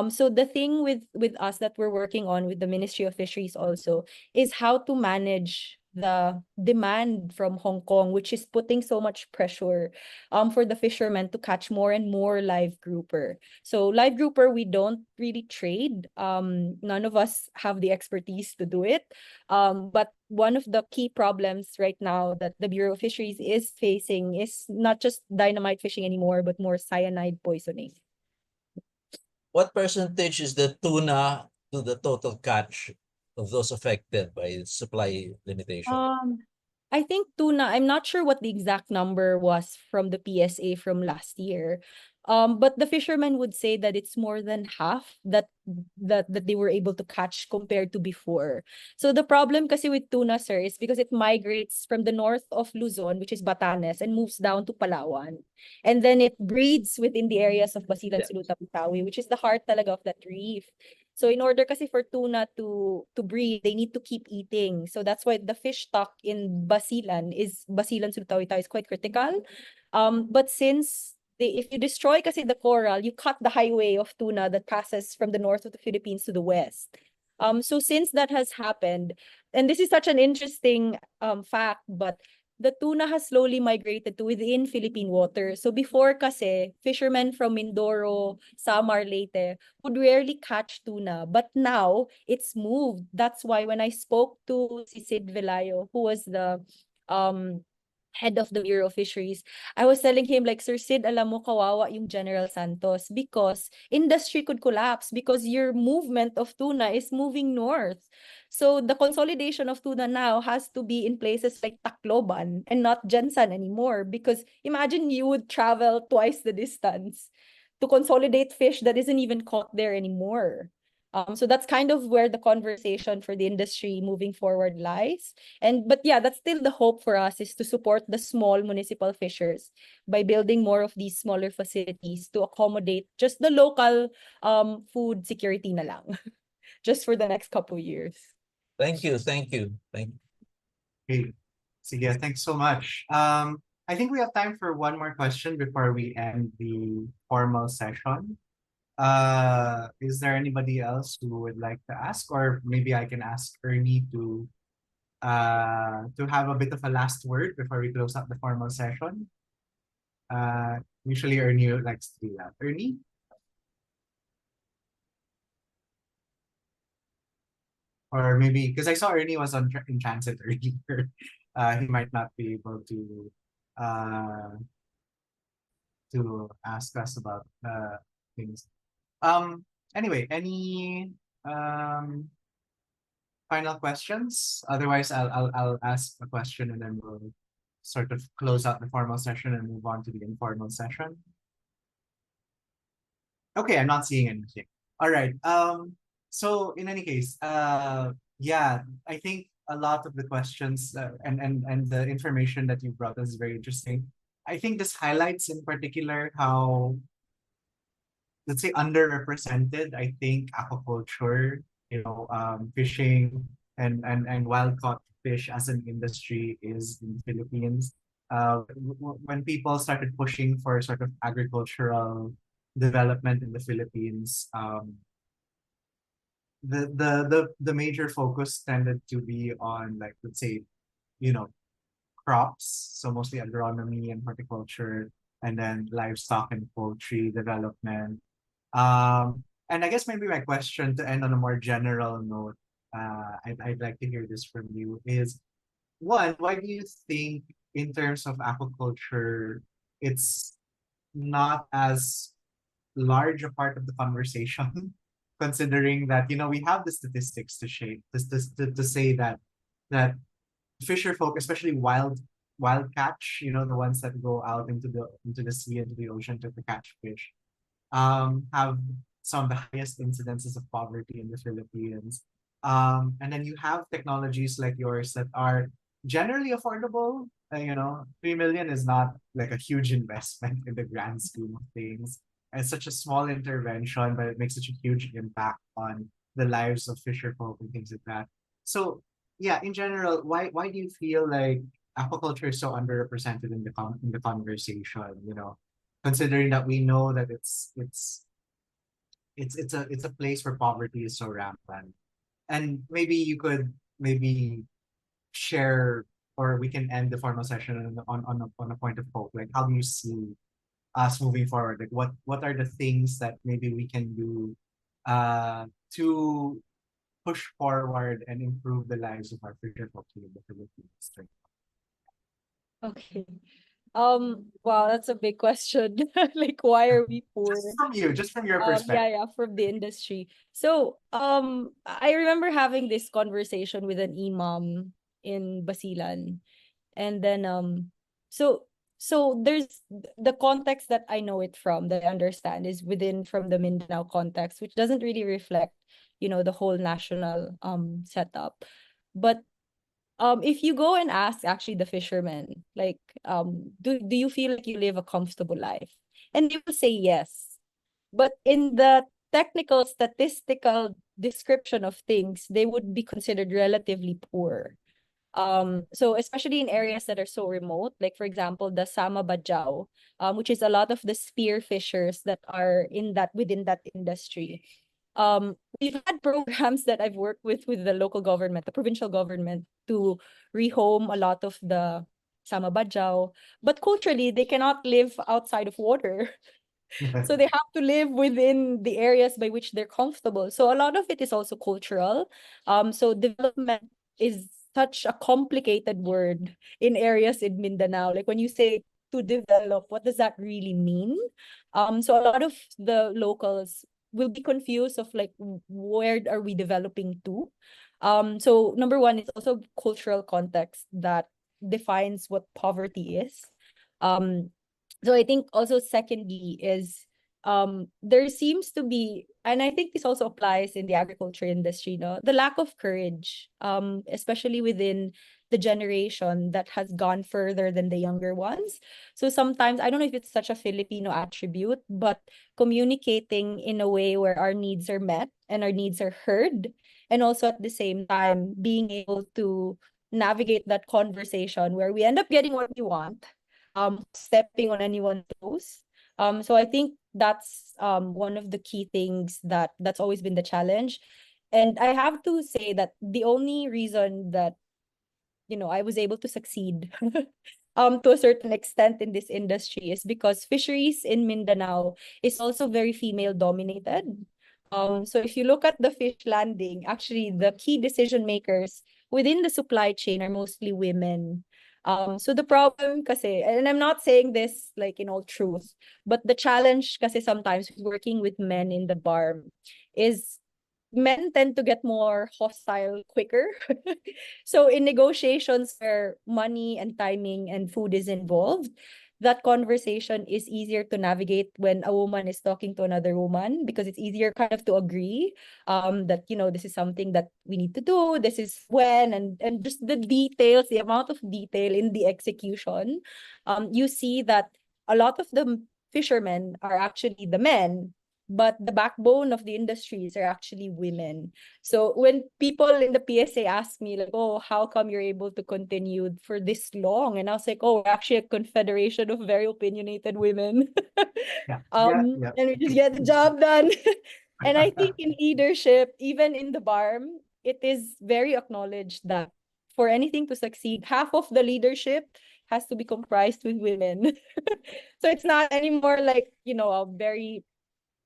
So the thing with us that we're working on with the Ministry of Fisheries also is how to manage the demand from Hong Kong, which is putting so much pressure for the fishermen to catch more and more live grouper. So live grouper, we don't really trade. None of us have the expertise to do it. But one of the key problems right now that the Bureau of Fisheries is facing is not just dynamite fishing anymore, but more cyanide poisoning. What percentage is the tuna to the total catch of those affected by supply limitation? I think tuna, I'm not sure what the exact number was from the PSA from last year, But the fishermen would say that it's more than half that they were able to catch compared to before. So the problem kasi with tuna, sir, is because it migrates from the north of Luzon, which is Batanes, and moves down to Palawan. And then it breeds within the areas of Basilan, Siluta, Bitawi, which is the heart talaga of that reef. So in order kasi for tuna to breed, they need to keep eating. So that's why the fish stock in Basilan, Siluta, Bitawi is quite critical. But since if you destroy kasi the coral, you cut the highway of tuna that passes from the north of the Philippines to the west. So since that has happened, and this is such an interesting fact, but the tuna has slowly migrated to within Philippine waters. So before kasi, fishermen from Mindoro, Samar, Leyte would rarely catch tuna. But now, it's moved. That's why when I spoke to si Sid Velayo, who was the head of the Bureau of Fisheries, I was telling him like, Sir Sid, alam mo, kawawa yung General Santos because industry could collapse because your movement of tuna is moving north. So the consolidation of tuna now has to be in places like Tacloban and not Jensan anymore because imagine you would travel twice the distance to consolidate fish that isn't even caught there anymore. So that's kind of where the conversation for the industry moving forward lies. But yeah, that's still the hope for us is to support the small municipal fishers by building more of these smaller facilities to accommodate just the local food security na lang just for the next couple years. Thank you. Thank you. Thank you. Okay. So yeah, thanks so much. I think we have time for one more question before we end the formal session. Is there anybody else who would like to ask, or maybe I can ask Ernie to have a bit of a last word before we close up the formal session? Usually Ernie likes to do that. Ernie? Or maybe because I saw Ernie was in transit earlier, he might not be able to ask us about things. Anyway, any final questions? Otherwise, I'll ask a question and then we'll sort of close out the formal session and move on to the informal session. Okay, I'm not seeing anything. All right. So in any case, yeah, I think a lot of the questions and the information that you brought us is very interesting. I think this highlights in particular how, let's say, underrepresented, I think, aquaculture, fishing and wild caught fish as an industry is in the Philippines. When people started pushing for sort of agricultural development in the Philippines, the major focus tended to be on, like, let's say, crops, so mostly agronomy and horticulture, and then livestock and poultry development. And I guess maybe my question to end on a more general note, I'd like to hear this from you is, one, why do you think in terms of aquaculture, it's not as large a part of the conversation, considering that, we have the statistics to say that fisher folk, especially wild catch, the ones that go out into the sea, into the ocean to catch fish, have some of the highest incidences of poverty in the Philippines. And then you have technologies like yours that are generally affordable. 3 million is not like a huge investment in the grand scheme of things. It's such a small intervention, but it makes such a huge impact on the lives of fisher folk and things like that. So yeah, in general, why do you feel like aquaculture is so underrepresented in the conversation? Considering that we know that it's a place where poverty is so rampant, and maybe you could share, or we can end the formal session on a point of hope. Like, how do you see us moving forward? Like, what are the things that maybe we can do to push forward and improve the lives of our fisher folk in the Philippines? Okay. Wow, that's a big question. Like, why are we poor? Just from your perspective. Yeah, from the industry. So, I remember having this conversation with an imam in Basilan. And then, so So there's the context that I know it from, that I understand, is from the Mindanao context, which doesn't really reflect, the whole national setup. But if you go and ask actually the fishermen, like, do you feel like you live a comfortable life? And they will say yes. But in the technical statistical description of things, they would be considered relatively poor. So especially in areas that are so remote, like for example, the Sama Bajau, which is a lot of the spear fishers that are within that industry. We've had programs that I've worked with the local government, the provincial government, to rehome a lot of the Sama Bajau, but culturally they cannot live outside of water. So they have to live within the areas by which they're comfortable. So a lot of it is also cultural. So development is such a complicated word in areas in Mindanao. Like when you say to develop, what does that really mean? So a lot of the locals will be confused of like, where are we developing to? So number one, it's also cultural context that defines what poverty is. So I think also secondly is there seems to be, and I think this also applies in the agriculture industry, the lack of courage, especially within the generation that has gone further than the younger ones. So sometimes, I don't know if it's such a Filipino attribute, but communicating in a way where our needs are met and our needs are heard, and also at the same time being able to navigate that conversation where we end up getting what we want, stepping on anyone's toes. So I think that's one of the key things that's always been the challenge. And I have to say that the only reason that I was able to succeed to a certain extent in this industry is because fisheries in Mindanao is also very female dominated. So if you look at the fish landing, actually the key decision makers within the supply chain are mostly women. So the problem kasi, and I'm not saying this like in all truth, but the challenge kasi sometimes with working with men in the barn is men tend to get more hostile quicker. So in negotiations where money and timing and food is involved, that conversation is easier to navigate when a woman is talking to another woman, because it's easier kind of to agree that this is something that we need to do, this is when, and just the details, the amount of detail in the execution. You see that a lot of the fishermen are actually the men, but the backbone of the industries are actually women. So when people in the PSA ask me like, oh, how come you're able to continue for this long? And I was like, oh, we're actually a confederation of very opinionated women. Yeah. And we just get the job done. And I think in leadership, even in the barm, it is very acknowledged that for anything to succeed, half of the leadership has to be comprised with women. So it's not anymore like, a very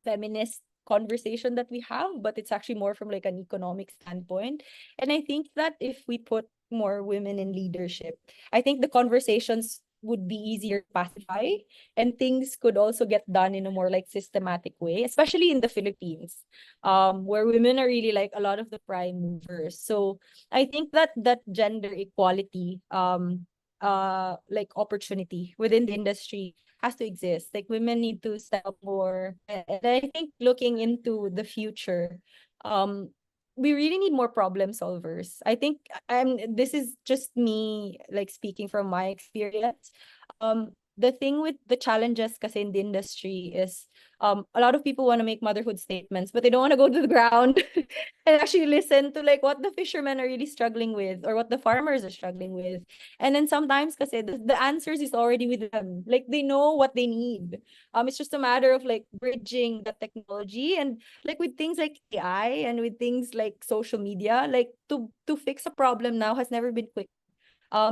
feminist conversation that we have, but it's actually more from like an economic standpoint. And I think that if we put more women in leadership, I think the conversations would be easier to pacify, and things could also get done in a more like systematic way, especially in the Philippines, where women are really like a lot of the prime movers. So I think that gender equality, like opportunity within the industry has to exist. Like women need to step up more. And I think looking into the future, we really need more problem solvers. I think this is just me like speaking from my experience. The thing with the challenges kasi in the industry is a lot of people want to make motherhood statements, but they don't want to go to the ground and actually listen to like what the fishermen are really struggling with or what the farmers are struggling with. And then sometimes kasi the answers is already with them. Like they know what they need. It's just a matter of like bridging the technology, and like with things like AI and with things like social media, like to fix a problem now has never been quick.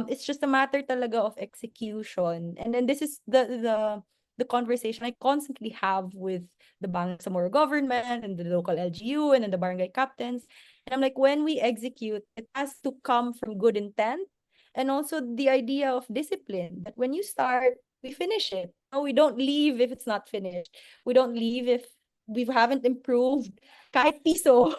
It's just a matter talaga of execution. And then this is the conversation I constantly have with the Bangsamoro government and the local LGU and then the barangay captains. And I'm like, when we execute, it has to come from good intent, and also the idea of discipline, that when you start, we finish it. No, we don't leave if it's not finished. We don't leave if we haven't improved kahit piso.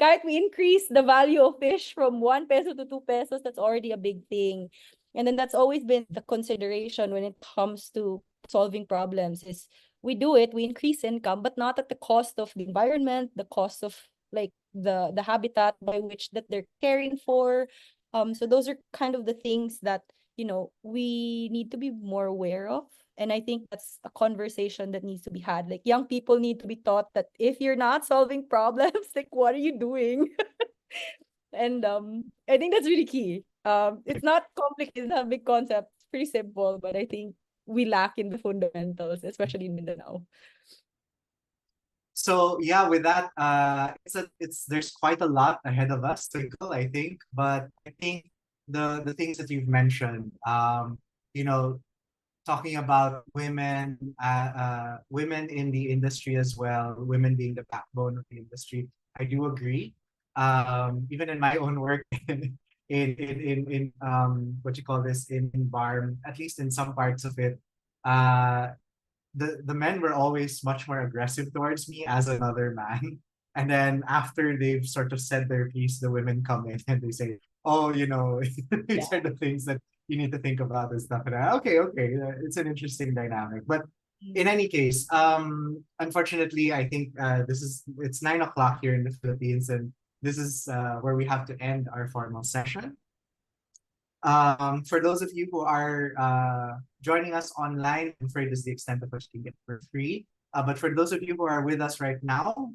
Kahit we increase the value of fish from 1 peso to 2 pesos, that's already a big thing. And then that's always been the consideration when it comes to solving problems is we do it, we increase income, but not at the cost of the environment, the cost of like the habitat by which that they're caring for. So those are kind of the things that, you know, we need to be more aware of. And I think that's a conversation that needs to be had. Like young people need to be taught that if you're not solving problems, like what are you doing? And I think that's really key. It's not complicated, it's not a big concept, it's pretty simple, but I think we lack in the fundamentals, especially in Mindanao. So yeah, with that, it's there's quite a lot ahead of us, Twinkle, I think. But I think the things that you've mentioned, you know, talking about women in the industry as well, women being the backbone of the industry, I do agree. Even in my own work in what you call this in farm, at least in some parts of it, uh, the men were always much more aggressive towards me as another man. And then after they've sort of said their piece, the women come in and they say, "Oh, you know, these are the things that you need to think about and stuff." And okay, it's an interesting dynamic. But in any case, unfortunately, I think it's 9 o'clock here in the Philippines, and this is where we have to end our formal session. For those of you who are joining us online, I'm afraid this is the extent of what you can get for free. But for those of you who are with us right now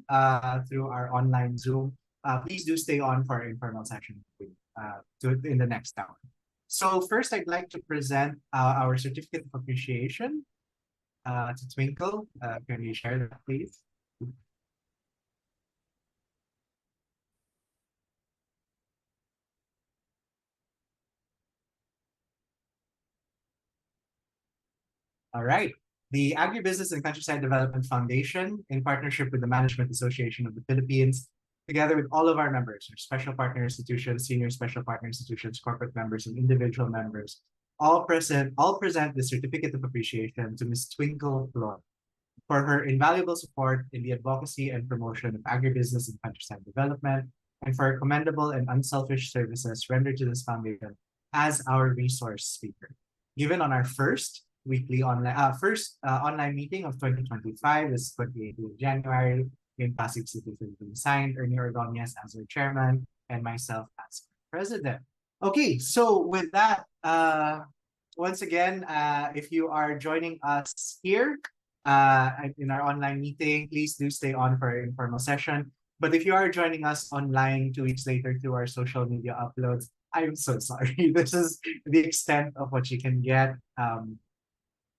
through our online Zoom, please do stay on for our informal session in the next hour. So first, I'd like to present our certificate of appreciation to Twinkle. Can you share that, please? All right. The Agribusiness and Countryside Development Foundation, in partnership with the Management Association of the Philippines, together with all of our members, our special partner institutions, senior special partner institutions, corporate members, and individual members, all present the certificate of appreciation to Ms. Twinkle Floro for her invaluable support in the advocacy and promotion of agribusiness and countryside development, and for her commendable and unselfish services rendered to this foundation as our resource speaker. Given on our first online meeting of 2025, this 28th of January in Pasig City, Philippines. Signed, Ernie Ordonez as our chairman and myself as president. Okay, so with that, once again, if you are joining us here in our online meeting, please do stay on for our informal session. But if you are joining us online 2 weeks later through our social media uploads, I'm so sorry. This is the extent of what you can get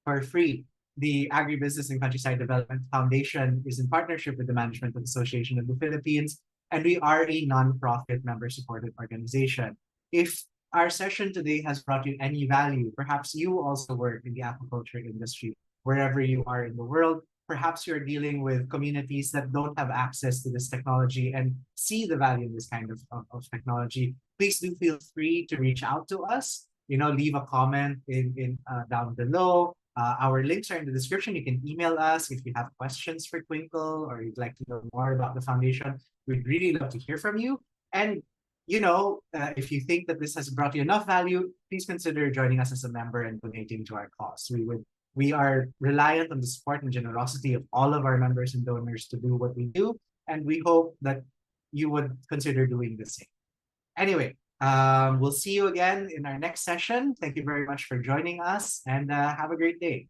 for free. The Agribusiness and Countryside Development Foundation is in partnership with the Management Association of the Philippines, and we are a non-profit member-supported organization. If our session today has brought you any value, perhaps you also work in the aquaculture industry, wherever you are in the world, perhaps you're dealing with communities that don't have access to this technology and see the value in this kind of technology, please do feel free to reach out to us. Leave a comment in down below. Our links are in the description. You can email us if you have questions for Twinkle or you'd like to know more about the foundation. We'd really love to hear from you. And if you think that this has brought you enough value, please consider joining us as a member and donating to our cause. We are reliant on the support and generosity of all of our members and donors to do what we do, and we hope that you would consider doing the same. Anyway, we'll see you again in our next session. Thank you very much for joining us, and have a great day.